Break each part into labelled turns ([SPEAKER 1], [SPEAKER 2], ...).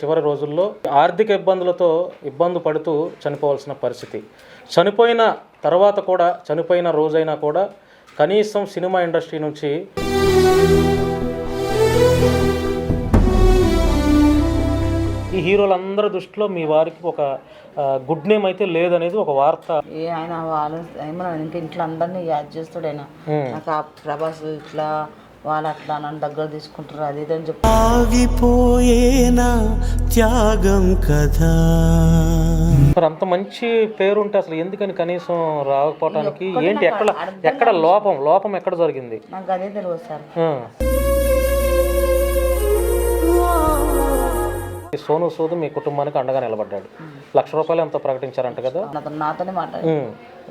[SPEAKER 1] చివరి రోజుల్లో ఆర్థిక ఇబ్బందులతో ఇబ్బంది పడుతూ చనిపోవాల్సిన పరిస్థితి. చనిపోయిన తర్వాత కూడా, చనిపోయిన రోజైనా కూడా కనీసం సినిమా ఇండస్ట్రీ నుంచి ఈ హీరోలందరి దృష్టిలో మీ వారికి ఒక గుడ్ నేమ్ అయితే లేదనేది ఒక వార్త.
[SPEAKER 2] ఆయన వాళ్ళు ఇంకా ఇంట్లో అందరినీ యాడ్ చేస్తాడు ఆయన. నాకు ఆ ప్రభాస్ ఇట్లా వాళ్ళు అట్లా నన్ను దగ్గర తీసుకుంటారు అది ఇది అని చెప్పి
[SPEAKER 3] ఆగిపోయేనా త్యాగం కదా.
[SPEAKER 1] మరి అంత మంచి పేరు ఉంటే అసలు ఎందుకని కనీసం రాకపోవటానికి ఏంటి? ఎక్కడ లోపం ఎక్కడ జరిగింది?
[SPEAKER 2] నాకు అదే తెలియదు సార్.
[SPEAKER 1] సోను సూద్ మీ కుటుంబానికి అండగా నిలబడ్డాడు. ₹1,00,000 ఎంతో ప్రకటించారంట కదా.
[SPEAKER 2] నాతోనే మాట్లాడి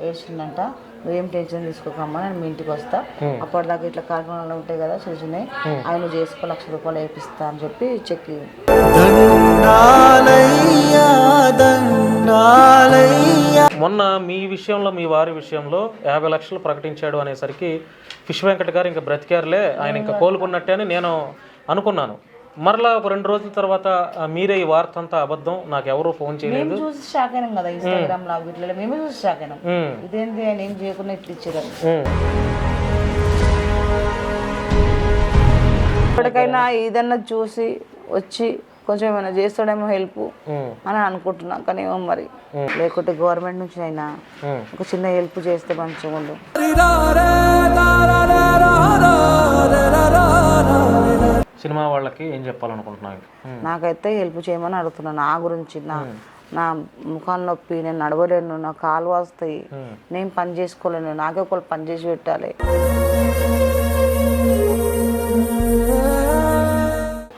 [SPEAKER 2] ఏడ్చిందంట, నువ్వేం టెన్షన్ తీసుకోకమ్మా, నేను మీ ఇంటికి వస్తా, అప్పటిదాకా ఇట్లా కార్యక్రమాలు ఉంటాయి కదా చిన్న చిన్నవి, ఆయన నువ్వు చేసుకో, ₹1,00,000 వేపిస్తా అని చెప్పి చెక్.
[SPEAKER 1] మొన్న మీ విషయంలో, మీ వారి విషయంలో 50 లక్షలు ప్రకటించాడు అనేసరికి ఫిష్ వెంకట్ గారు ఇంకా బ్రతికారులే, ఆయన ఇంకా కోలుకున్నట్టే అని నేను అనుకున్నాను. మరలా ఒక 2 రోజుల తర్వాత మీరే ఈ వార్త అంతా అబద్ధం, నాకు ఎవరూ ఫోన్ చేయలేదు,
[SPEAKER 2] చూసి షాక్ అయినాం కదా ఇన్స్టాగ్రామ్ లో వీటిలో, మేమే చూసి షాక్ అయినాం. ఇదేంటి ఆయన ఏం చేయకుండా ఇట్లా ఇచ్చారు. ఇప్పటికైనా ఏదన్నా చూసి వచ్చి కొంచెం ఏమైనా చేస్తాడేమో హెల్ప్ అని అనుకుంటున్నా, కానీ ఏమో మరి, లేకుంటే గవర్నమెంట్ నుంచి అయినా ఒక చిన్న హెల్ప్ చేస్తే మంచిగా ఉండు.
[SPEAKER 1] సినిమా వాళ్ళకి ఏం చెప్పాలనుకుంటున్నాను?
[SPEAKER 2] నాకైతే హెల్ప్ చేయమని అడుగుతున్నాను. నా గురించి, నా ముఖాలు నొప్పి, నేను నడవలేను, నా కాలు వస్తాయి, నేను పని చేసుకోలేను, నాకే ఒకళ్ళు పని చేసి పెట్టాలి.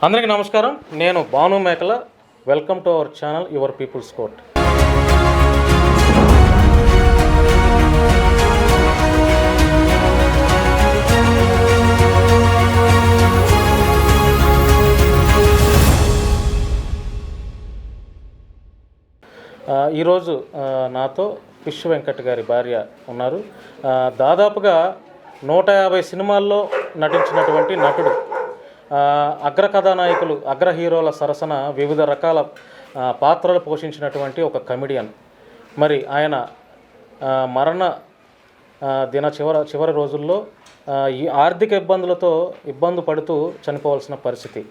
[SPEAKER 1] అందరికీ నమస్కారం, నేను Bhanu Mekala. Welcome to our channel your people's court. ఈరోజు నాతో ఫిష్ వెంకట్ గారి భార్య ఉన్నారు. దాదాపుగా 150 సినిమాల్లో నటించినటువంటి నటుడు, అగ్ర కథానాయకులు, అగ్ర హీరోల సరసన వివిధ రకాల పాత్రలు పోషించినటువంటి ఒక కమెడియన్. మరి ఆయన మరణ దిన చివరి రోజుల్లో ఈ ఆర్థిక ఇబ్బందులతో ఇబ్బంది పడుతూ చనిపోవాల్సిన పరిస్థితి.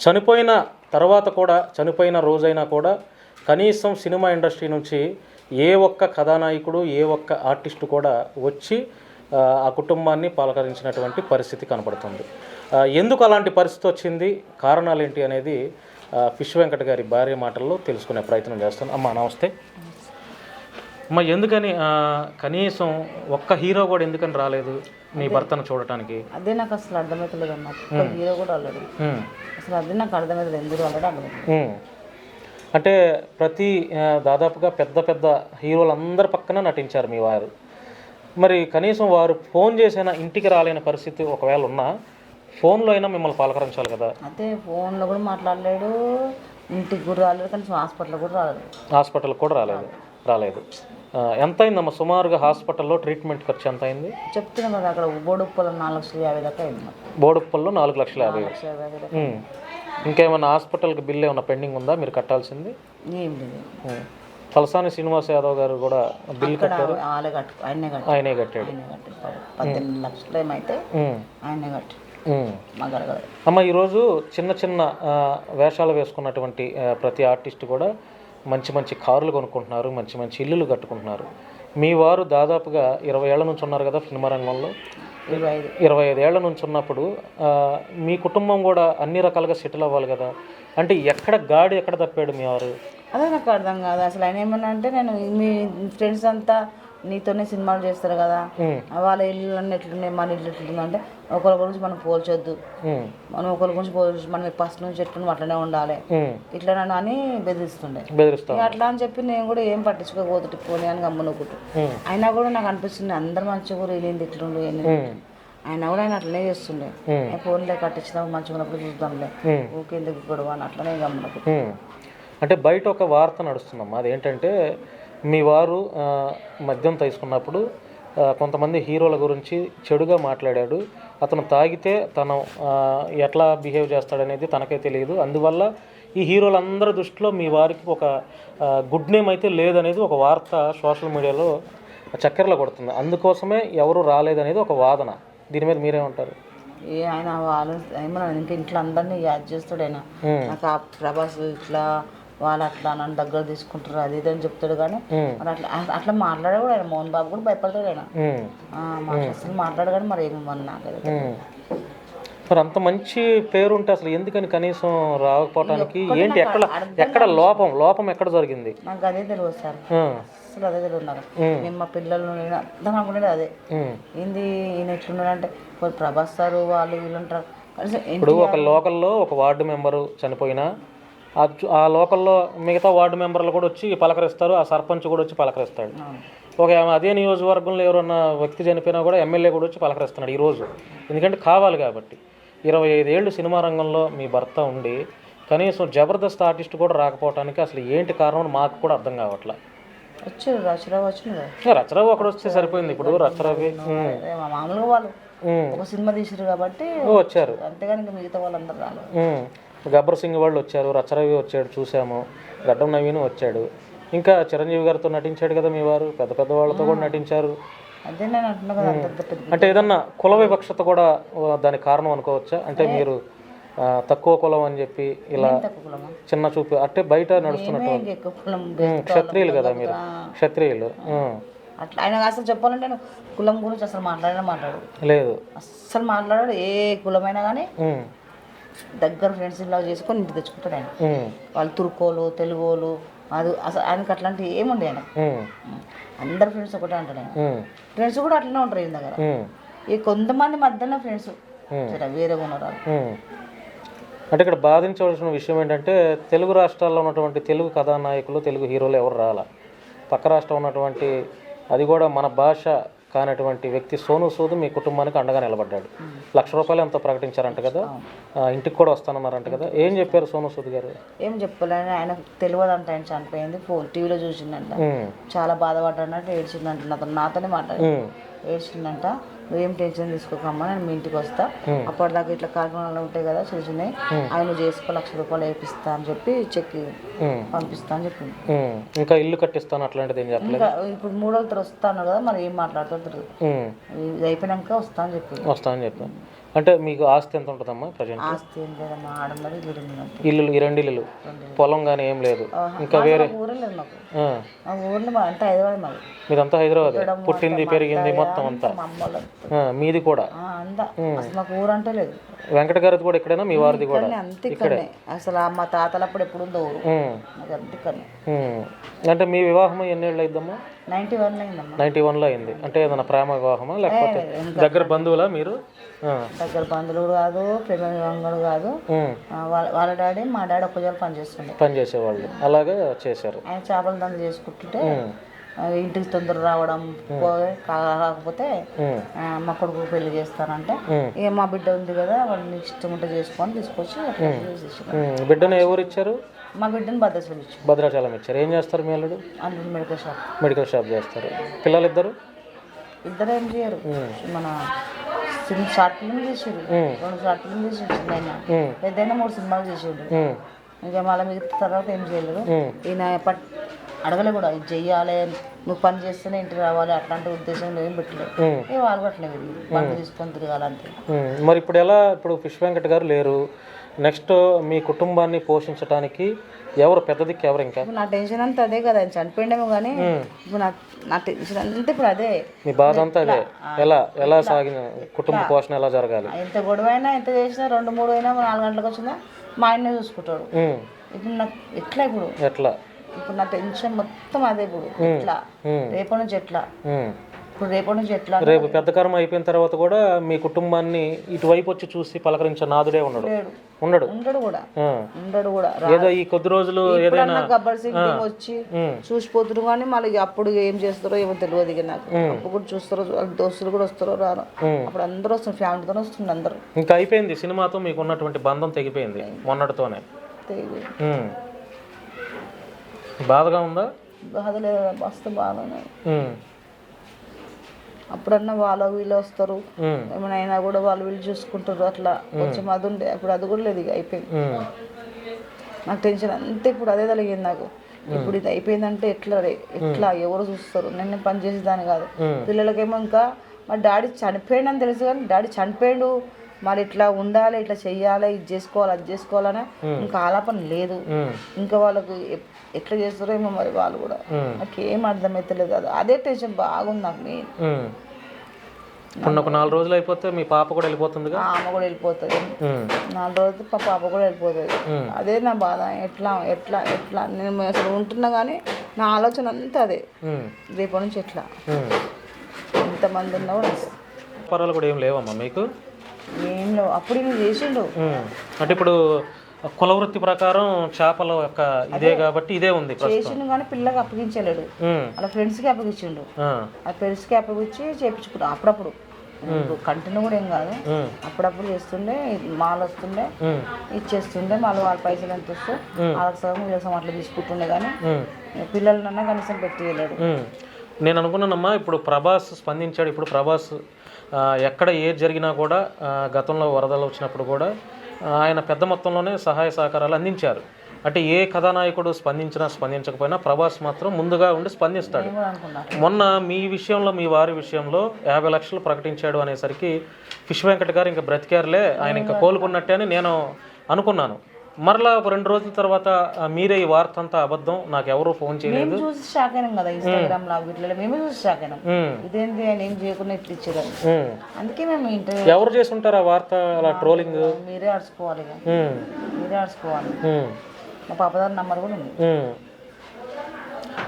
[SPEAKER 1] చనిపోయిన తర్వాత కూడా, చనిపోయిన రోజైనా కూడా కనీసం సినిమా ఇండస్ట్రీ నుంచి ఏ ఒక్క కథానాయకుడు, ఏ ఒక్క ఆర్టిస్టు కూడా వచ్చి ఆ కుటుంబాన్ని పలకరించినటువంటి పరిస్థితి కనపడుతుంది. ఎందుకు అలాంటి పరిస్థితి వచ్చింది, కారణాలు ఏంటి అనేది ఫిష్ వెంకట్ గారి భార్య మాటల్లో తెలుసుకునే ప్రయత్నం చేస్తాను. అమ్మ నమస్తే. అమ్మ, ఎందుకని కనీసం ఒక్క హీరో కూడా ఎందుకని రాలేదు మీ భర్తను చూడటానికి?
[SPEAKER 2] అదే నాకు అసలు అర్థమవుతలేదు అన్న. హీరో కూడా రాలేదు అసలు, అదే నాకు అర్థమవుతుంది ఎందుకు రాలేదు అర్థమవుతుంది.
[SPEAKER 1] అంటే దాదాపుగా పెద్ద హీరోలందరి పక్కన నటించారు మీ వారు. మరి కనీసం వారు ఫోన్ చేసినా ఇంటికి రాలేని పరిస్థితి ఒకవేళ ఉన్నా ఫోన్లో అయినా మిమ్మల్ని పలకరించాలి కదా.
[SPEAKER 2] అదే ఫోన్లో కూడా మాట్లాడలేడు, ఇంటికి కూడా రాలేదు, కనీసం హాస్పిటల్ కూడా రాలేదు.
[SPEAKER 1] హాస్పిటల్ కూడా రాలేదు. ఎంత అయిందమ్మా సుమారుగా హాస్పిటల్లో ట్రీట్మెంట్ ఖర్చు ఎంత అయింది?
[SPEAKER 2] చెప్తున్నాం కదా, అక్కడ బోడుప్పల్లో 4,50,000 దాకా అయింది.
[SPEAKER 1] బోడుప్పల్లో 4,50,000. ఇంకేమైనా హాస్పిటల్కి బిల్ ఏమైనా పెండింగ్ ఉందా మీరు కట్టాల్సింది?
[SPEAKER 2] ఏం లేదు.
[SPEAKER 1] తలసాని శ్రీనివాస్ యాదవ్ గారు కూడా బిల్ కట్టారు. ఆయనే కట్టాడు.
[SPEAKER 2] 18 లక్షలు ఏమైతే ఆయనే కట్టాడు.
[SPEAKER 1] అమ్మ, ఈరోజు చిన్న వేషాలు వేసుకున్నటువంటి ప్రతి ఆర్టిస్ట్ కూడా మంచి కార్లు కొనుక్కుంటున్నారు, మంచి ఇల్లులు కట్టుకుంటున్నారు. మీ వారు దాదాపుగా 20 ఏళ్ల నుంచి ఉన్నారు కదా సినిమా రంగంలో. 25 ఏళ్ల నుంచి ఉన్నప్పుడు మీ కుటుంబం కూడా అన్ని రకాలుగా సెటిల్ అవ్వాలి కదా. అంటే ఎక్కడ తప్పాడు మీ వారు?
[SPEAKER 2] అదే నాకు అర్థం కాదు అసలు. ఆయన ఏమన్నా అంటే, నేను మీ ఫ్రెండ్స్ అంతా నీతోనే సినిమాలు చేస్తారు కదా, వాళ్ళ ఇల్లు అన్నీ ఎట్లున్నాయి, మన ఇల్లు ఎట్లుంది అంటే, ఒకరి గురించి మనం పోల్చొద్దు, మనం ఒకరి గురించి పోల్చు, మనం ఫస్ట్ నుంచి ఎట్లున్నాం అట్లనే ఉండాలి, ఇట్లా నన్ను అని బెదిరిస్తుండే. అట్లా అని చెప్పి నేను కూడా ఏం పట్టించుకోకపోతుంది, పోనీ అని గమ్మునుకుంటు. అయినా కూడా నాకు అనిపిస్తుంది అందరు మంచిగా కూడా ఏంది ఇట్లుండు అయినా కూడా ఆయన అట్లనే చేస్తుండే. ఫోన్లే కట్టించినా మంచిగా ఉన్నప్పుడు చూద్దాంలే, ఊకెందుకు గొడవ అని అట్లనే గమ్మునుకుంటు.
[SPEAKER 1] అంటే బయట ఒక వార్త నడుస్తుందమ్మా, అదేంటంటే మీ వారు మద్యం తీసుకున్నప్పుడు కొంతమంది హీరోల గురించి చెడుగా మాట్లాడాడు. అతను తాగితే తను ఎట్లా బిహేవ్ చేస్తాడనేది తనకే తెలియదు. అందువల్ల ఈ హీరోలందరి దృష్టిలో మీ వారికి ఒక గుడ్ నేమ్ అయితే లేదనేది ఒక వార్త సోషల్ మీడియాలో చక్కెరలో కొడుతుంది. అందుకోసమే ఎవరు రాలేదనేది ఒక వాదన. దీని మీద మీరేమంటారు?
[SPEAKER 2] ఆయన వాళ్ళు ఏమన్నా ఇంకా ఇంట్లో అందరినీ యాడ్ చేస్తాడు ఆయన. నాకు ఆ ప్రభాస్ ఇట్లా వాళ్ళు అట్లా నన్ను దగ్గర తీసుకుంటారు అది ఇది అని చెప్తాడు. కానీ మరి అట్లా అట్లా మాట్లాడే కూడా ఆయన మోహన్ బాబు కూడా భయపడతాడు ఆయన. అసలు మాట్లాడు కానీ మరి ఏమన్నా నాకైతే
[SPEAKER 1] మరి అంత మంచి పేరు ఉంటే అసలు ఎందుకని కనీసం రాకపోవటానికి ఏంటి? ఎక్కడ లోపం ఎక్కడ జరిగింది?
[SPEAKER 2] నాకు అదే తెలియదు సార్, అసలు అదే తెలియదు నాకు. మేము మా పిల్లలు అంతా అనుకునేది అదే. ఏంది ఈయన ఎట్లున్నాడు అంటే ప్రభాస్ సార్ వాళ్ళు వీళ్ళు ఉంటారు.
[SPEAKER 1] ఇప్పుడు ఒక లోకల్లో ఒక వార్డు మెంబరు చనిపోయినా ఆ లోకల్లో మిగతా వార్డు మెంబర్లు కూడా వచ్చి పలకరిస్తారు, ఆ సర్పంచ్ కూడా వచ్చి పలకరిస్తాడు. ఒక అదే నియోజకవర్గంలో ఎవరన్నా వ్యక్తి చనిపోయినా కూడా ఎమ్మెల్యే కూడా వచ్చి పలకరిస్తున్నాడు ఈరోజు. ఎందుకంటే కావాలి కాబట్టి. 25 ఏళ్ళు సినిమా రంగంలో మీ భర్త ఉండి కనీసం జబర్దస్త్ ఆర్టిస్ట్ కూడా రాకపోవటానికి అసలు ఏంటి కారణం మాకు కూడా అర్థం కావట్లా.
[SPEAKER 2] వచ్చారు రచరావు వచ్చింది,
[SPEAKER 1] రచరావు అక్కడ వస్తే సరిపోయింది. ఇప్పుడు రచరావి
[SPEAKER 2] మామూలుగా వాళ్ళు ఒక సినిమా తీసారు కాబట్టి
[SPEAKER 1] వచ్చారు,
[SPEAKER 2] అంతేగాని ఇంకా మిగతా వాళ్ళందరూ రాలేదు.
[SPEAKER 1] గబ్బర్ సింగ్ వాళ్ళు వచ్చారు, రచరవి వచ్చాడు చూసాము, గడ్డం నవీన్ వచ్చాడు, ఇంకా చిరంజీవి గారితో నటించాడు కదా మీ వారు, పెద్ద పెద్ద వాళ్ళతో కూడా నటించారు.
[SPEAKER 2] అదే నేను అంటున్నా కదా.
[SPEAKER 1] అంటే ఏదన్నా కుల వివక్షత కూడా దానికి కారణం అనుకోవచ్చా? అంటే మీరు తక్కువ కులం అని చెప్పి ఇలా చిన్న చూపు అంటే బయట నడుస్తున్నట్టు. క్షత్రియులు కదా మీరు, క్షత్రియులు.
[SPEAKER 2] అట్లా ఆయన అసలు చెప్పాలంటే నేను కులం గురించి అసలు మాట్లాడు
[SPEAKER 1] లేదు,
[SPEAKER 2] అస్సలు మాట్లాడాడు. ఏ కులమైనా కానీ దగ్గర ఫ్రెండ్స్ ఇలా చేసుకొని ఇంటికి తెచ్చుకుంటాడు ఆయన. వాళ్ళు తుర్కోలు తెలుగోలు అది అసలు ఆయనకి అట్లాంటివి ఏముండే ఆయన. అందరు ఫ్రెండ్స్ ఒకటే అంటాడు ఆయన. ఫ్రెండ్స్ కూడా అట్లనే ఉంటారు ఈయన దగ్గర. ఈ కొంతమంది మధ్యన ఫ్రెండ్స్ వేరే ఉన్నారు.
[SPEAKER 1] అంటే ఇక్కడ బాధించవలసిన విషయం ఏంటంటే తెలుగు రాష్ట్రాల్లో ఉన్నటువంటి తెలుగు కథానాయకులు, తెలుగు హీరోలు ఎవరు రాలా. పక్క రాష్ట్రం ఉన్నటువంటి అది కూడా మన భాష కానటువంటి వ్యక్తి సోను సూద్ మీ కుటుంబానికి అండగా నిలబడ్డాడు. ₹1,00,000 ఎంతో ప్రకటించారంట కదా, ఇంటికి కూడా వస్తానన్నారంట కదా. ఏం చెప్పారు సోను సూద్ గారు?
[SPEAKER 2] ఏం చెప్పలేని ఆయన తెలియదంట, ఆయన చనిపోయింది టీవీలో చూసిందంట, చాలా బాధపడ్డాడంటే ఏడ్చిందంట. నాతోనే మాట్లాడి ఏడ్చిందంట. నువ్వేం టెన్షన్ తీసుకోకమ్మా, నేను మీ ఇంటికి వస్తా, అప్పటిదాకా ఇట్లా కార్యక్రమాలు ఉంటాయి కదా చూసినాయి, ఆయన చేసుకో ₹1,00,000 వేపిస్తా అని చెప్పి చెక్ పంపిస్తా అని చెప్పింది.
[SPEAKER 1] ఇంకా ఇల్లు కట్టిస్తాను అట్లాంటిది ఏం చెప్పలేదు.
[SPEAKER 2] ఇంకా ఇప్పుడు 3 రోజుల తర్వాత వస్తాను కదా, మరి ఏం మాట్లాడుతుంటారు, ఇది అయిపోయినాక వస్తా అని చెప్పాను.
[SPEAKER 1] అంటే మీకు ఆస్తి ఎంత ఉంటుందమ్మా ప్రజెంట్?
[SPEAKER 2] ఆస్తి ఏం లేదమ్మా, ఆడన్నది
[SPEAKER 1] ఇల్లు 2 ఇల్లులు, పొలం కానీ ఏం లేదు, ఇంకా వేరే
[SPEAKER 2] ఊరే లేదు మాకు. మా ఊర్లో అంతా హైదరాబాద్ మాది.
[SPEAKER 1] మీదంతా హైదరాబాద్, పుట్టింది పెరిగింది మొత్తం అంతా మీది కూడా
[SPEAKER 2] అంతా. అసలు మాకు ఊరు అంటే లేదు.
[SPEAKER 1] వెంకట గారిది కూడా ఇక్కడేనా? మీ వారిది కూడా
[SPEAKER 2] అంతే ఇక్కడే. అసలు మా తాతలప్పుడు ఎప్పుడు ఉందో ఊరు అంతే ఇక్కడనే.
[SPEAKER 1] అంటే మీ వివాహం ఎన్నేళ్ళు అయిందమ్మా?
[SPEAKER 2] 91 అయిందమ్మా.
[SPEAKER 1] 91లో అయింది. అంటే ఏదైనా ప్రేమ వివాహమా లేకపోతే దగ్గర బంధువులా మీరు?
[SPEAKER 2] దగ్గర బంధువులు కాదు, ప్రేమ వివాహం కూడా కాదు. వాళ్ళ డాడీ మా డాడీ ఒక్క జోలు
[SPEAKER 1] పనిచేసేవాళ్ళు, అలాగే చేశారు.
[SPEAKER 2] ఆయన చేపల దంద చేసుకుంటుంటే ఇంటికి తొందర రావడం కాకపోతే మా కొడుకు పెళ్లి చేస్తానంటే ఇక మా బిడ్డ ఉంది కదా, వాళ్ళని ఇష్టం ఉంటే చేసుకొని తీసుకొచ్చి
[SPEAKER 1] బిడ్డను ఎవరు ఇచ్చారు?
[SPEAKER 2] మా బిడ్డను
[SPEAKER 1] భద్రాచలం ఇచ్చారు. ఏం చేస్తారు మీ అల్లుడు? మెడికల్ షాప్ చేస్తారు. పిల్లలు ఇద్దరు
[SPEAKER 2] ఏం చేయరు. మన షార్ట్ ఫిల్మ్ చేసారు, 2 షార్ట్ ఫిల్మ్ చేసాడు చిన్న, పెద్దయినా 3 సినిమాలు చేసాడు. ఇంకా మళ్ళీ మిగతా తర్వాత ఏం చేయలేదు. ఈయన అడగలే కూడా, ఇది చెయ్యాలి, నువ్వు పని చేస్తేనే ఇంటికి రావాలి అట్లాంటి ఉద్దేశంలో ఏం పెట్టలేదు. వాళ్ళు పట్టలేదు, బండి తీసుకొని తిరగాలంతే.
[SPEAKER 1] మరి ఇప్పుడు ఎలా? ఇప్పుడు పుష్ప వెంకట్ గారు లేరు, నెక్స్ట్ మీ కుటుంబాన్ని పోషించడానికి ఎవరు పెద్ద దిక్కు? ఎవరు? ఇంకా
[SPEAKER 2] నా టెన్షన్ అంతా అదే కదా, ఆయన చనిపోయిండేమో కానీ ఇప్పుడు నా టెన్షన్ అంతా ఇప్పుడు అదే.
[SPEAKER 1] మీ బాధ అంతా అదే. ఎలా సాగిన కుటుంబ పోషణ ఎలా జరగాలి?
[SPEAKER 2] ఎంత గొడవ అయినా ఎంత చేసినా 2-3 అయినా 4 గంటలకు వచ్చినా మా ఆయన్నే చూసుకుంటాడు. ఇప్పుడు నాకు ఎట్లా ఇప్పుడు నా టెన్షన్ మొత్తం అదే. ఇప్పుడు ఎట్లా రేపటి నుంచి ఎట్లా
[SPEAKER 1] రేపు పెద్ద కర్మ అయిపోయిన తర్వాత కూడా మీ కుటుంబాన్ని ఇటువైపు వచ్చి చూసి పలకరించే నాదుడే ఉండడు కూడా. ఏదో ఈ కొద్ది రోజులు ఏదైనా
[SPEAKER 2] గబ్బర్ సింగ్ వచ్చి చూసిపోతున్నారు కానీ మళ్ళీ అప్పుడు ఏం చేస్తారో ఏమో తెలియదు. ఇక నాకు అప్పుడు కూడా చూస్తారో, దోస్తులు కూడా వస్తారో రాను, అప్పుడు అందరూ వస్తున్నారు, ఫ్యామిలీతో వస్తుంది అందరూ.
[SPEAKER 1] ఇంకా అయిపోయింది, సినిమాతో మీకు ఉన్నటువంటి బంధం తెగిపోయింది మొన్నటితోనే. బాధగా ఉందా?
[SPEAKER 2] బాధ లేదు, మస్తు బాధనే. అప్పుడన్నా వాళ్ళు వీళ్ళు వస్తారు, ఏమైనా కూడా వాళ్ళు వీళ్ళు చూసుకుంటారు, అట్లా కొంచెం అది ఉండే. అప్పుడు అది కూడా లేదు, ఇక అయిపోయింది. నాకు టెన్షన్ అంతే ఇప్పుడు అదే కలిగింది నాకు. ఇప్పుడు ఇది అయిపోయిందంటే ఎట్లా ఎవరు చూస్తారు, నేను పని చేసేదాన్ని కాదు. పిల్లలకేమో ఇంకా మా డాడీ చనిపోయాడు అని తెలుసు, కానీ డాడీ చనిపోయాడు మరి ఇట్లా ఉండాలి, ఇట్లా చెయ్యాలి, ఇది చేసుకోవాలి, అది చేసుకోవాలని ఇంకా ఆలాపన లేదు. ఇంకా వాళ్ళకు ఎట్లా చేస్తారో ఏమో మరి వాళ్ళు కూడా, నాకేం అర్థమైతలేదు. అది అదే టెన్షన్ బాగుంది నాకు. మెయిన్
[SPEAKER 1] ఇప్పుడు ఒక 4 రోజులు అయిపోతే మీ పాప కూడా వెళ్ళిపోతుందిగా.
[SPEAKER 2] ఆమె కూడా వెళ్ళిపోతుంది, 4 రోజులు పాప కూడా వెళ్ళిపోతుంది. అదే నా బాధ. ఎట్లా ఎట్లా ఎట్లా నేను అసలు ఉంటున్నా కానీ నా ఆలోచన అంతా అదే, రేపటి నుంచి ఎట్లా. ఎంతమంది ఉన్నా కూడా అంతే.
[SPEAKER 1] పర్వాలు కూడా ఏం లేవమ్మా మీకు?
[SPEAKER 2] ఏం లేవు. అప్పుడు నేను చేసిండు
[SPEAKER 1] అంటే ఇప్పుడు కుల వృత్తి ప్రకారం చేపల యొక్క ఇదే కాబట్టి ఇదే ఉంది
[SPEAKER 2] చేసిండు, కానీ పిల్లకి అప్పగించలేడు. అలా ఫ్రెండ్స్కి అప్పగించిండు. ఆ ఫ్రెండ్స్కి అప్పగించి చేయించుకుంటా అప్పుడప్పుడు. కంటిన్యూ కూడా ఏం కాదు, అప్పుడప్పుడు చేస్తుండే. మాల్ వస్తుండే, ఇచ్చేస్తుండే. మళ్ళీ వాళ్ళ పైసలు ఎంత వస్తే వాళ్ళకి సగం వీళ్ళకి సగం అట్లా తీసుకుంటుండే. కానీ పిల్లలన్నా కనీసం పెట్టి వెళ్ళాడు.
[SPEAKER 1] నేను అనుకున్నానమ్మా, ఇప్పుడు ప్రభాస్ స్పందించాడు. ఇప్పుడు ప్రభాస్ ఎక్కడ ఏది జరిగినా కూడా గతంలో వరదలు వచ్చినప్పుడు కూడా ఆయన పెద్ద మొత్తంలోనే సహాయ సహకారాలు అందించారు. అంటే ఏ కథానాయకుడు స్పందించినా స్పందించకపోయినా ప్రభాస్ మాత్రం ముందుగా ఉండి స్పందిస్తాడు. మొన్న మీ విషయంలో, మీ వారి విషయంలో 50 లక్షలు ప్రకటించాడు అనేసరికి ఫిష్ వెంకట్ గారు ఇంకా బ్రతికారులే, ఆయన ఇంకా కోలుకున్నట్టే అని నేను అనుకున్నాను. మరలా ఒక 2 రోజుల తర్వాత మీరే ఈ వార్త అంతా అబద్ధం, నాకు ఎవరు ఫోన్ చేయలేదు.
[SPEAKER 2] మేము చూసి షాక్ అయినాం కదా ఇన్స్టాగ్రామ్ లో వీటిలో, మేమే చూసి షాక్ అయినాం. ఇదేంటి ఆయన ఏం చేయకుండా ఇట్లా ఇచ్చారు. అందుకే మేము ఇంటర్వ్యూ.
[SPEAKER 1] ఎవరు చేసి ఉంటారు ఆ వార్త అలా ట్రోలింగ్?
[SPEAKER 2] మీరే అడుచుకోవాలి, మీరే అడుచుకోవాలి. మా పాపదారి నంబర్ కూడా ఉంది.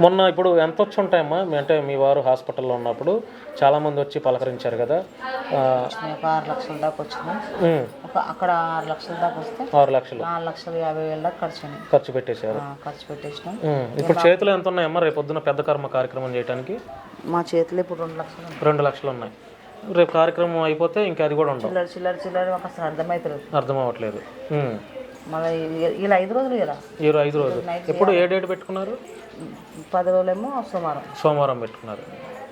[SPEAKER 1] మొన్న ఇప్పుడు ఎంత వచ్చి ఉంటాయమ్మా? అంటే మీ వారు హాస్పిటల్లో ఉన్నప్పుడు చాలామంది వచ్చి పలకరించారు కదా.
[SPEAKER 2] ఒక 6 లక్షల దాకా వచ్చింది. అక్కడ 6 లక్షల దాకా వస్తే
[SPEAKER 1] 6 లక్షలు
[SPEAKER 2] 4,50,000 దాకా
[SPEAKER 1] ఖర్చు పెట్టేశారు.
[SPEAKER 2] ఖర్చు పెట్టేసినాం.
[SPEAKER 1] ఇప్పుడు చేతిలో ఎంత ఉన్నాయమ్మా రేపు పొద్దున పెద్ద కర్మ కార్యక్రమం చేయడానికి?
[SPEAKER 2] మా చేతిలో ఇప్పుడు 2 లక్షలు.
[SPEAKER 1] 2 లక్షలు ఉన్నాయి. రేపు కార్యక్రమం అయిపోతే ఇంకా అది కూడా ఉండదు.
[SPEAKER 2] చిల్లర మాకు అసలు
[SPEAKER 1] అర్థం అవ్వట్లేదు.
[SPEAKER 2] మళ్ళీ ఇలా 5 రోజులు కదా,
[SPEAKER 1] 5 రోజులు. ఎప్పుడు ఏ డేట్ పెట్టుకున్నారు?
[SPEAKER 2] 10 రోజులేమో
[SPEAKER 1] సోమవారం పెట్టుకున్నారు.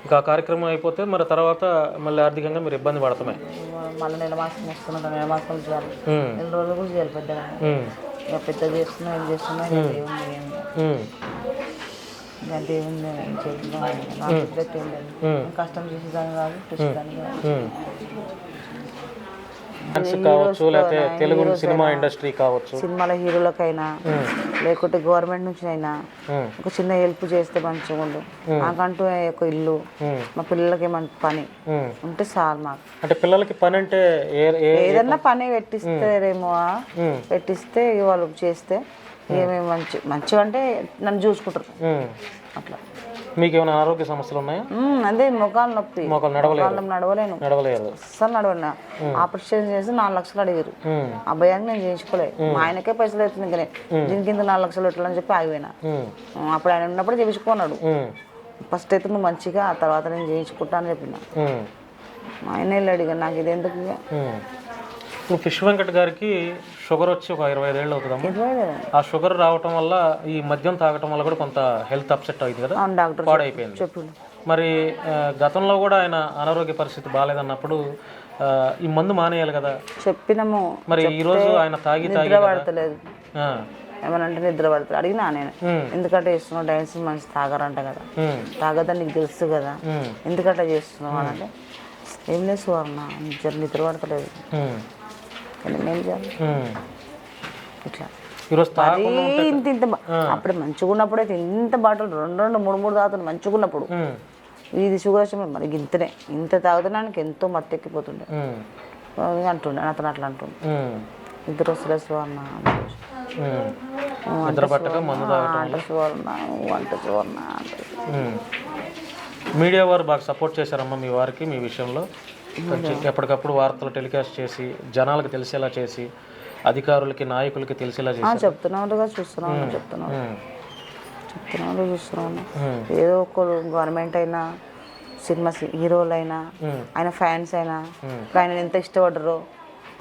[SPEAKER 1] ఇంకా కార్యక్రమం అయిపోతే మరి తర్వాత మళ్ళీ ఆర్థికంగా మీరు ఇబ్బంది పడతామే.
[SPEAKER 2] మళ్ళీ నెల మాసం వస్తున్నట్టు నెల మాసం చేయాలి, 2 రోజులు కూడా చేయాలి పెద్దగా. ఇక పెద్దగా చేస్తున్నా ఏం చేస్తున్నా దేవుంది ఇంకా దేవుంది చేతుల్లో నాకు ఎప్పుడైతే ఉండదు. కష్టం చేసేదాన్ని కాదు, చూసేదాన్ని కాదు.
[SPEAKER 1] కావచ్చు, లేకపోతే తెలుగు సినిమా ఇండస్ట్రీ కావచ్చు,
[SPEAKER 2] సినిమాల హీరోలకైనా లేకుంటే గవర్నమెంట్ నుంచి అయినా ఒక చిన్న హెల్ప్ చేస్తే మంచిగా ఉండు. నాకంటూ ఒక ఇల్లు, మా పిల్లలకి మంచి పని ఉంటే చాలు మాకు.
[SPEAKER 1] అంటే పిల్లలకి పని అంటే
[SPEAKER 2] ఏదన్నా పని పెట్టిస్తారేమో, పెట్టిస్తే వాళ్ళు చేస్తే ఏమేమి మంచిగా అంటే నన్ను చూసుకుంటారు అట్లా.
[SPEAKER 1] మీకు ఏమైనా ఆరోగ్య సమస్యలు ఉన్నాయా?
[SPEAKER 2] అదే మొఖాలు నొప్పి, నడవలేను, అస్సలు నడవలేను. ఆపరేషన్ చేసి 4 లక్షలు అడిగారు. ఆ భయాన్ని నేను చేయించుకోలేదు. మా ఆయనకే పైసలు అవుతుంది, ఇంకా దీని కింద 4 లక్షలు పెట్టాలని చెప్పి ఆగిపోయినా. అప్పుడు ఆయన ఉన్నప్పుడు చేయించుకున్నాడు. ఫస్ట్ అయితే నువ్వు మంచిగా, ఆ తర్వాత నేను చేయించుకుంటా అని చెప్పిన. మా ఆయన వెళ్ళి అడిగాను, నాకు ఇది ఎందుకు.
[SPEAKER 1] ఇప్పుడు ఫిష్ వెంకట్ గారికి షుగర్ వచ్చి ఒక 25 ఏళ్ళు అవుతుందమ్మా. ఆ షుగర్ రావటం వల్ల, ఈ మద్యం తాగటం వల్ల కూడా కొంత హెల్త్ అప్సెట్ అయింది కదా, పాడైపోయింది. మరి గతంలో కూడా ఆయన అనారోగ్య పరిస్థితి బాగాలేదన్నప్పుడు ఈ మందు మానేయాలి కదా
[SPEAKER 2] చెప్పినాము.
[SPEAKER 1] మరి ఈ రోజు ఆయన తాగి
[SPEAKER 2] పడతలేదు, ఏమనంటే నిద్ర పడతాడు. అడిగినా నేను, ఎందుకంటే చేస్తున్నావు, డాన్స్ మంచి తాగరంట కదా, తాగదని నీకు తెలుసు కదా, ఎందుకంటే చేస్తున్నావు అని అంటే, ఏం లేదు సువర్ణ నిద్ర పడతలేదు, ఏం చేయాలి ఇట్లా. ఇంత అప్పుడు మంచిగా ఉన్నప్పుడు అయితే ఇంత బాటలు 2, 3 తాగుతుంది మంచిగా ఉన్నప్పుడు. ఇది షుగర్ వచ్చి మరి ఇంత తాగుతున్నానికి ఎంతో మత్తెక్కిపోతుండే అంటుండే. అతను అట్లా అంటుండే, ఇద్దరు వస్తలే సువర్ణ సువర్ణ.
[SPEAKER 1] మీడియా వారు బాగా సపోర్ట్ చేశారమ్మా మీ వారికి, మీ విషయంలో ఎప్పటికప్పుడు వార్తలు టెలికాస్ట్ చేసి జనాలకు తెలిసేలా చేసి, అధికారులకి నాయకులకి తెలిసేలా చేసి
[SPEAKER 2] చెప్తున్నాడు. చూస్తున్నాను. ఏదో ఒక గవర్నమెంట్ అయినా, సినిమా హీరోలు అయినా, ఆయన ఫ్యాన్స్ అయినా, ఆయన ఎంత ఇష్టపడ్డరో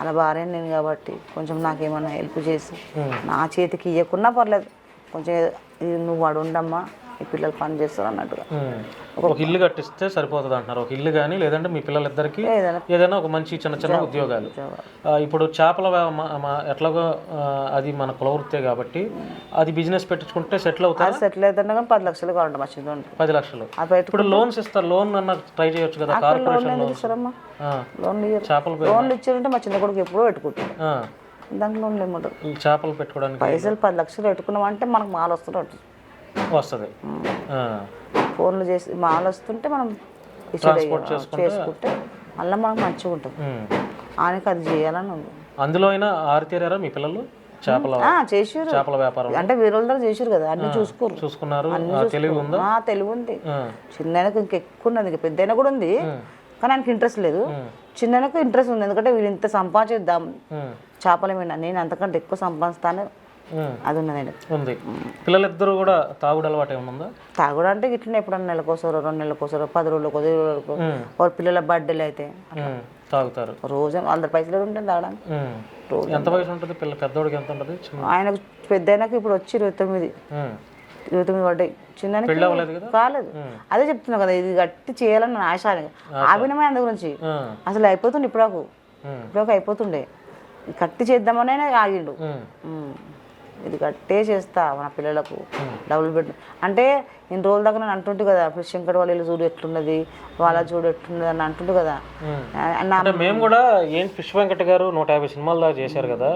[SPEAKER 2] అలా భార్య నేను కాబట్టి కొంచెం నాకేమన్నా హెల్ప్ చేసి, నా చేతికి ఇవ్వకున్నా పర్లేదు, కొంచెం నువ్వు వాడు ఉండమ్మా, ఈ పిల్లలు పని చేస్తారు అన్నట్టుగా.
[SPEAKER 1] ఒక ఇల్లు కట్టిస్తే సరిపోతుంది అంటున్నారు. ఒక ఇల్లు కానీ లేదంటే మీ పిల్లలిద్దరికి ఏదైనా ఒక మంచి చిన్న చిన్న ఉద్యోగాలు. ఇప్పుడు చేపల ఎట్లాగో అది మన కులవృత్తే కాబట్టి అది బిజినెస్ పెట్టించుకుంటే సెటిల్ అవుతారు.
[SPEAKER 2] సెటిల్ అవుతుంటే కానీ 10 లక్షలు కావాలంట మా చిన్న
[SPEAKER 1] 10 లక్షలు. ఇప్పుడు లోన్స్ ఇస్తారు. లోన్ అన్న ట్రై చేయొచ్చు కదా కార్పొరేషన్
[SPEAKER 2] లోన్లు ఇచ్చారంటే మా చిన్న కొడుకు ఎప్పుడో పెట్టుకుంటాడు. దానికి లోన్లు ఏమంటారు
[SPEAKER 1] చేపలు పెట్టుకోవడానికి
[SPEAKER 2] పైసలు 10 లక్షలు పెట్టుకున్నామంటే మనకు మాల వస్తున్నట్టు
[SPEAKER 1] వస్తుంది.
[SPEAKER 2] ఫోన్లు చేసి మాల వస్తుంటే మనం
[SPEAKER 1] ట్రాన్స్పోర్ట్
[SPEAKER 2] చేసుకుంటే మళ్ళీ మనకు మంచిగా ఉంటుంది. ఆయనకి అది చేయాలని ఉంది.
[SPEAKER 1] అందులో అయినా ఆరితేరారా మీ పిల్లలు?
[SPEAKER 2] చేసారు
[SPEAKER 1] చేపల వ్యాపారం
[SPEAKER 2] అంటే వేరే వాళ్ళ చేసారు కదా, అన్ని
[SPEAKER 1] చూసుకున్నారు. తెలివి ఉందా?
[SPEAKER 2] తెలివి ఉంది. చిన్నకు ఇంకెక్కువ ఉన్నది, ఇంకా పెద్ద కూడా ఉంది కానీ ఆయనకి ఇంట్రెస్ట్ లేదు. చిన్నకు ఇంట్రెస్ట్ ఉంది, ఎందుకంటే వీళ్ళు ఇంత సంపాదిద్దాం చేపల మీద, నేను అంతకంటే ఎక్కువ సంపాదిస్తాను అది ఉన్నదండి.
[SPEAKER 1] ఉంది. పిల్లలిద్దరూ కూడా తాగుడు అలవాటు ఏమైనా ఉందా?
[SPEAKER 2] తాగుడు అంటే ఇట్లనే ఎప్పుడన్నా నెలకోసారో 2 నెలలకోసారో 10 రోజులకు 10 రోజులకు వాళ్ళ పిల్లల బర్త్డేలు అయితే
[SPEAKER 1] తాగుతారు.
[SPEAKER 2] రోజు అందరి పైసలు ఉంటుంది తాగడానికి.
[SPEAKER 1] ఎంత వయసు ఉంటుంది పిల్ల? పెద్దోడికి ఎంత ఉంటుంది?
[SPEAKER 2] ఆయనకు పెద్ద అయినాక ఇప్పుడు వచ్చి 29 పడ్డాయి. చిన్న కాలేదు. అదే చెప్తున్నా కదా, ఇది గట్టి చేయాలని నా ఆశ. అభినమే అందు గురించి అసలు అయిపోతుండే ఇప్పుడు అయిపోతుండే, కట్టి చేద్దామనే ఆగిండు. ఇది కట్టే చేస్తా మన పిల్లలకు డబుల్ బెడ్ అంటే ఇన్ని రోజుల దాకా నేను అంటుంటే కదా, శంకర్ వాళ్ళ ఇల్లు చూడు ఎట్లున్నది, వాళ్ళ చూడు ఎట్లున్నది అని అంటుంటు కదా.
[SPEAKER 1] మేము కూడా ఏంటి ఫిష్ వెంకట్ గారు 150 సినిమాల దాకా చేశారు కదా,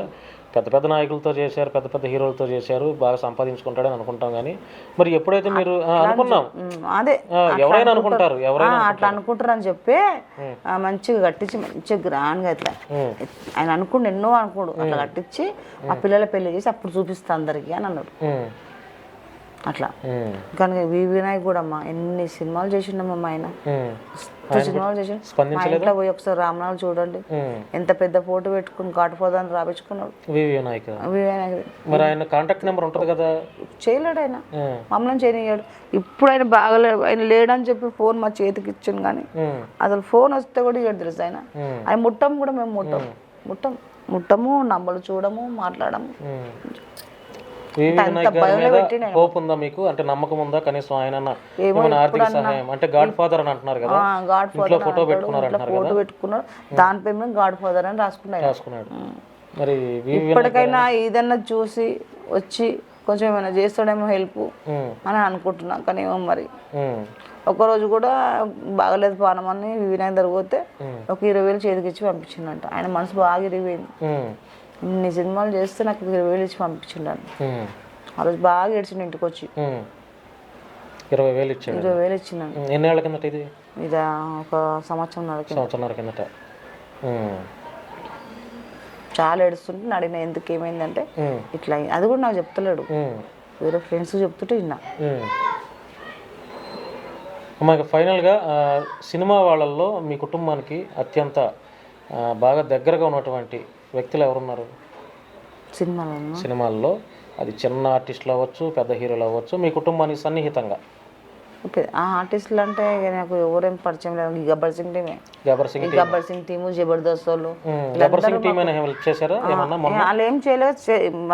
[SPEAKER 1] పెద్ద పెద్ద నాయకులతో చేశారు, పెద్ద పెద్ద హీరోలతో చేశారు, బాగా సంపాదించుకుంటాడని అనుకుంటాం. కానీ మరి ఎప్పుడైతే మీరు అనుకున్నాం
[SPEAKER 2] అదే
[SPEAKER 1] ఎవరైనా అనుకుంటారు, ఎవరైనా
[SPEAKER 2] అట్లా అనుకుంటారు అని చెప్పి మంచిగా కట్టించి మంచిగా గ్రాండ్గా ఇట్లా ఆయన అనుకుండు, ఎన్నో అనుకోడు అట్లా కట్టించి ఆ పిల్లల పెళ్లి చేసి అప్పుడు చూపిస్తా అందరికి అని అన్నాడు. అట్లా కానీ వినాయక్ కూడా అమ్మా ఎన్ని సినిమాలు చేసిండమ్మా ఆయన, సినిమాలు చేసి మా ఇంట్లో పోయి ఒకసారి రామనాలు చూడండి, ఎంత పెద్ద ఫోటో పెట్టుకుని కాటుపోదాన్ని రాపించుకున్నాడు వినాయక్.
[SPEAKER 1] మరి ఆయన కాంటాక్ట్ నెంబర్ ఉంటుంది కదా,
[SPEAKER 2] చేయలేడు ఆయన, మమ్మల్ని చేయనియాడు. ఇప్పుడు ఆయన బాగలేడు, ఆయన లేడని చెప్పి ఫోన్ మా చేతికి ఇచ్చాను కానీ అసలు ఫోన్ వస్తే కూడా ఇవ్వడు తెలుసు. ఆయన ముట్టం కూడా మేము ముట్టము నంబర్లు చూడము మాట్లాడము.
[SPEAKER 1] హోప్ ఉందా మీకు? అంటే నమ్మకం ఉందా కనీసం ఆయన ఆర్థిక సహాయం? అంటే గాడ్ ఫాదర్ అని అంటున్నారు కదా, ఇంట్లో ఫోటో
[SPEAKER 2] పెట్టుకున్నాడు, దానిపై మేము గాడ్ ఫాదర్ అని రాసుకున్నాడు.
[SPEAKER 1] మరి
[SPEAKER 2] ఇప్పటికైనా ఏదన్నా చూసి వచ్చి కొంచెం ఏమైనా చేస్తాడేమో హెల్ప్ అని అనుకుంటున్నాం. కానీ ఏమో మరి ఒకరోజు కూడా బాగలేదు పానమని వినాయక దగ్గర పోతే ఒక 20,000 చేతికి ఇచ్చి పంపించిందంట. ఆయన మనసు బాగా ఇరిగిపోయింది. ఇన్ని సినిమాలు చేస్తే నాకు 20,000 ఇచ్చి పంపించిండాను. ఆ రోజు బాగా ఏడ్చిండు ఇంటికి వచ్చి.
[SPEAKER 1] 20,000 ఇచ్చాడు.
[SPEAKER 2] 20,000 ఇచ్చినాను.
[SPEAKER 1] ఎన్ని ఏళ్ళ కిందట ఇది?
[SPEAKER 2] ఇది ఒక సంవత్సరం కిందట. చాలా ఏడుస్తుంటే అడిగిన ఎందుకు ఏమైందంటే ఇట్లా అది కూడా నాకు చెప్తలేడు, వేరే ఫ్రెండ్స్ చెప్తుంటే విన్నా.
[SPEAKER 1] మాకు ఫైనల్గా సినిమా వాళ్ళల్లో మీ కుటుంబానికి అత్యంత బాగా దగ్గరగా ఉన్నటువంటి వ్యక్తులు ఎవరున్నారు సినిమాల్లో? అది చిన్న ఆర్టిస్టులు అవ్వచ్చు, పెద్ద హీరోలు అవ్వచ్చు, మీ కుటుంబానికి సన్నిహితంగా.
[SPEAKER 2] ఆ ఆర్టిస్టులు అంటే నాకు ఎవరేం పరిచయం లేదు. గబ్బర్ సింగ్ టీము, జబర్దస్త్ వాళ్ళు వాళ్ళు ఏం చేయలేదు.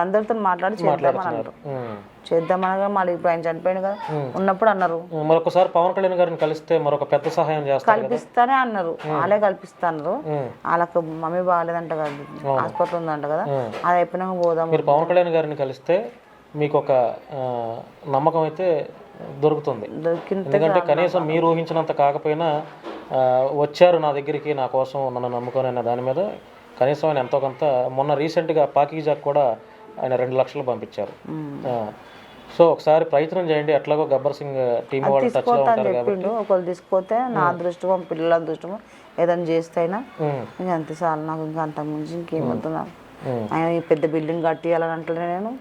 [SPEAKER 2] అందరితో మాట్లాడి చేద్దామనగా మళ్ళీ ఇప్పుడు ఆయన చనిపోయింది కదా, ఉన్నప్పుడు అన్నారు
[SPEAKER 1] మరొకసారి పవన్ కళ్యాణ్ గారిని కలిస్తే మరొక పెద్ద సహాయం
[SPEAKER 2] కల్పిస్తానే అన్నారు. వాళ్ళే కల్పిస్తాన్నారు. వాళ్ళకు మమ్మీ బాగాలేదంట కదా, హాస్పిటల్ ఉందంట కదా, అది అయిపోయినాక పోదాం.
[SPEAKER 1] మీరు పవన్ కళ్యాణ్ గారిని కలిస్తే మీకు ఒక నమ్మకం అయితే దొరుకుతుంది. ఎందుకంటే కనీసం మీరు ఊహించినంత కాకపోయినా వచ్చారు నా దగ్గరికి, నా కోసం నన్ను నమ్ముకొని అన్న దాని మీద కనీసం ఆయన ఎంతో కొంత. మొన్న రీసెంట్గా పాకీజాకు కూడా ఆయన 2 లక్షలు పంపించారు. సో ఒకసారి ప్రయత్నం చేయండి. ఎట్లాగో గబ్బర్ సింగ్ టీం వాళ్ళు టచ్ లో ఉంటారు కాబట్టి
[SPEAKER 2] ఒకళ్ళు తీసుకుపోతే నా అదృష్టం పిల్లల అదృష్టం ఏదైనా చేస్తే అయినా ఇంకా అంతే చాలు నాకు. ఇంకా అంత మించి ఇంకేమవుతున్నా ఆయన పెద్ద బిల్డింగ్ కట్టియాలని అంటలే నేను.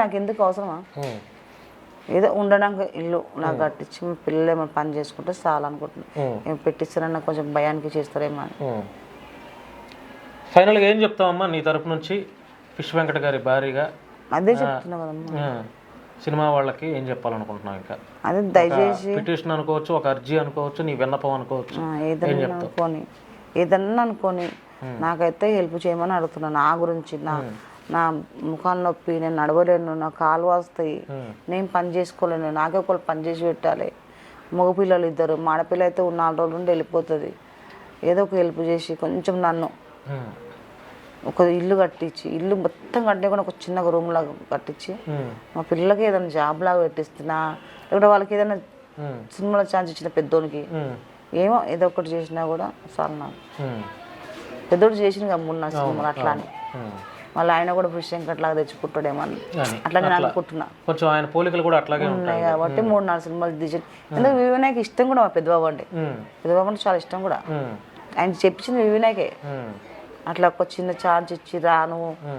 [SPEAKER 2] నాకు ఎందుకు అవసరమా? ఏదో ఉండడానికి ఇల్లు నాకు కట్టించి పిల్లలు ఏమైనా పని చేసుకుంటే చాలా అనుకుంటున్నాను. పెట్టిస్తారన్నా కొంచెం భయానికి చేస్తారేమో అని.
[SPEAKER 1] ఫైనల్గా ఏం చెప్తావమ్మా నీ తరపు నుంచి ఫిష్ వెంకట్ గారి భారీగా?
[SPEAKER 2] అదే చెప్తున్నా కదమ్మా,
[SPEAKER 1] సినిమా వాళ్ళకి ఏం చెప్పాలనుకుంటున్నావు? ఇంకా
[SPEAKER 2] అదే దయచేసి
[SPEAKER 1] పిటిషన్ అనుకోవచ్చు, ఒక అర్జీ అనుకోవచ్చు, నీ విన్నపం అనుకోవచ్చు,
[SPEAKER 2] ఏదన్నా అనుకోని నాకైతే హెల్ప్ చేయమని అడుగుతున్నాను. నా గురించి నా ముఖాలు నొప్పి, నేను నడవలేను, నా కాలు వస్తాయి, నేను పని చేసుకోలేను, నాకే ఒకళ్ళు పని చేసి పెట్టాలి. మగపిల్లలు 2, మా ఆడపిల్ల అయితే 4 రోజులు ఉండి వెళ్ళిపోతుంది. ఏదో ఒక హెల్ప్ చేసి కొంచెం నన్ను ఒక ఇల్లు కట్టించి, ఇల్లు మొత్తం కట్టకుండా ఒక చిన్న రూమ్ లాగా కట్టించి మా పిల్లలకి ఏదైనా జాబ్ లాగా పెట్టిస్తున్నా, లేకపోతే వాళ్ళకి ఏదైనా సినిమాలో ఛాన్స్ ఇచ్చిన పెద్దోనికి ఏమో ఏదో ఒకటి చేసినా కూడా చాలు నాకు. పెద్దోడు చేసిన 3-4 సినిమాలు అట్లా అని, మళ్ళీ ఆయన కూడా ఫిష్ వెంకట్లాగా తెచ్చుకుంటాడేమో అని అట్లా నేను అనుకుంటున్నా.
[SPEAKER 1] కొంచెం ఆయన పోలికలు కూడా అట్లాగే
[SPEAKER 2] ఉన్నాయి కాబట్టి 3-4 సినిమాలు తీసి. ఎందుకు వివినాయక్ ఇష్టం కూడా మా పెద్దబాబు అంటే, పెద్దబాబు అంటే చాలా ఇష్టం కూడా. ఆయన చెప్పించింది వివినాయకే. అట్లా ఒక చిన్న ఛార్జ్ ఇచ్చి రాను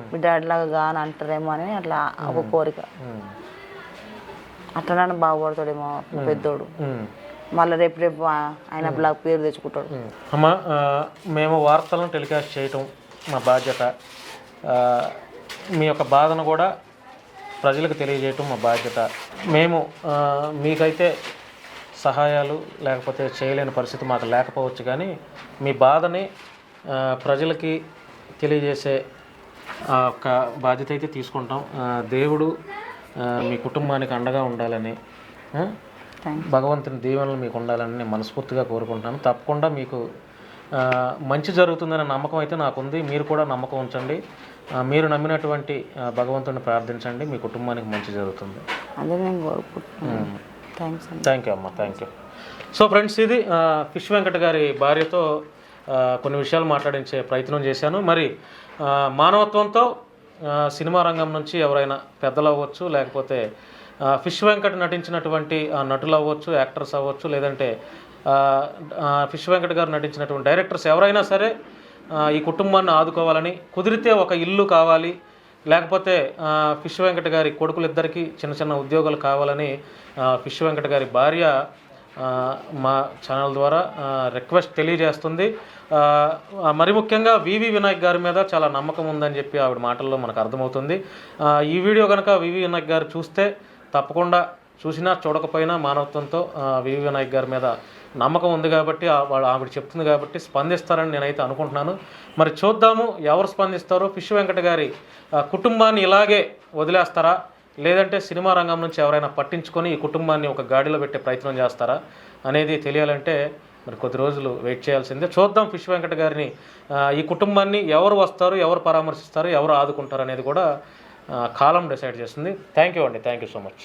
[SPEAKER 2] మీ డాడీ లాగా గాని అంటారేమో అని అట్లా ఒక కోరిక. అట్లా నన్ను బాగుపడతాడేమో పెద్దోడు, మళ్ళీ రేపు ఆయన బ్లాగ్ పేరు తెచ్చుకుంటాడు.
[SPEAKER 1] అమ్మ, మేము వార్తలను టెలికాస్ట్ చేయటం మా బాధ్యత. మీ యొక్క బాధను కూడా ప్రజలకు తెలియజేయటం మా బాధ్యత. మేము మీకైతే సహాయాలు లేకపోతే చేయలేని పరిస్థితి మాకు లేకపోవచ్చు, కానీ మీ బాధని ప్రజలకి తెలియజేసే ఒక బాధ్యత అయితే తీసుకుంటాం. దేవుడు మీ కుటుంబానికి అండగా ఉండాలని, భగవంతుని దీవెనలు మీకు ఉండాలని నేను మనస్ఫూర్తిగా కోరుకుంటున్నాను. తప్పకుండా మీకు మంచి జరుగుతుందనే నమ్మకం అయితే నాకుంది. మీరు కూడా నమ్మకం ఉంచండి. మీరు నమ్మినటువంటి భగవంతుని ప్రార్థించండి, మీ కుటుంబానికి మంచి జరుగుతుంది.
[SPEAKER 2] అదే నేను కోరుకుంటున్నాను.
[SPEAKER 1] థ్యాంక్ యూ అమ్మ, థ్యాంక్ యూ. సో ఫ్రెండ్స్, ఇది ఫిష్ వెంకట్ గారి భార్యతో కొన్ని విషయాలు మాట్లాడించే ప్రయత్నం చేశాను. మరి మానవత్వంతో సినిమా రంగం నుంచి ఎవరైనా పెద్దలు అవ్వచ్చు, లేకపోతే ఫిష్ వెంకట్ నటించినటువంటి నటులు అవ్వచ్చు, యాక్టర్స్ అవ్వచ్చు, లేదంటే ఫిష్ వెంకట్ గారు నటించినటువంటి డైరెక్టర్స్ ఎవరైనా సరే ఈ కుటుంబాన్ని ఆదుకోవాలని, కుదిరితే ఒక ఇల్లు కావాలి, లేకపోతే ఫిష్ వెంకట్ గారి కొడుకులిద్దరికీ చిన్న చిన్న ఉద్యోగాలు కావాలని ఫిష్ వెంకట్ గారి భార్య మా ఛానల్ ద్వారా రిక్వెస్ట్ తెలియజేస్తుంది. మరి ముఖ్యంగా వివి వినాయక్ గారి మీద చాలా నమ్మకం ఉందని చెప్పి ఆవిడ మాటల్లో మనకు అర్థమవుతుంది. ఈ వీడియో కనుక వివి వినాయక్ గారు చూస్తే, తప్పకుండా చూసినా చూడకపోయినా మానవత్వంతో వివి వినాయక్ గారి మీద నమ్మకం ఉంది కాబట్టి ఆవిడ చెప్తుంది కాబట్టి స్పందిస్తారని నేనైతే అనుకుంటున్నాను. మరి చూద్దాము ఎవరు స్పందిస్తారో. ఫిష్ వెంకట్ గారి కుటుంబాన్ని ఇలాగే వదిలేస్తారా, లేదంటే సినిమా రంగం నుంచి ఎవరైనా పట్టించుకొని ఈ కుటుంబాన్ని ఒక గాడిలో పెట్టే ప్రయత్నం చేస్తారా అనేది తెలియాలంటే మరి కొద్ది రోజులు వెయిట్ చేయాల్సిందే. చూద్దాం ఫిష్ వెంకట్ గారిని, ఈ కుటుంబాన్ని ఎవరు వస్తారు, ఎవరు పరామర్శిస్తారు, ఎవరు ఆదుకుంటారు అనేది కూడా కాలం డిసైడ్ చేస్తుంది. థ్యాంక్ యూ అండి, థ్యాంక్ యూ సో మచ్.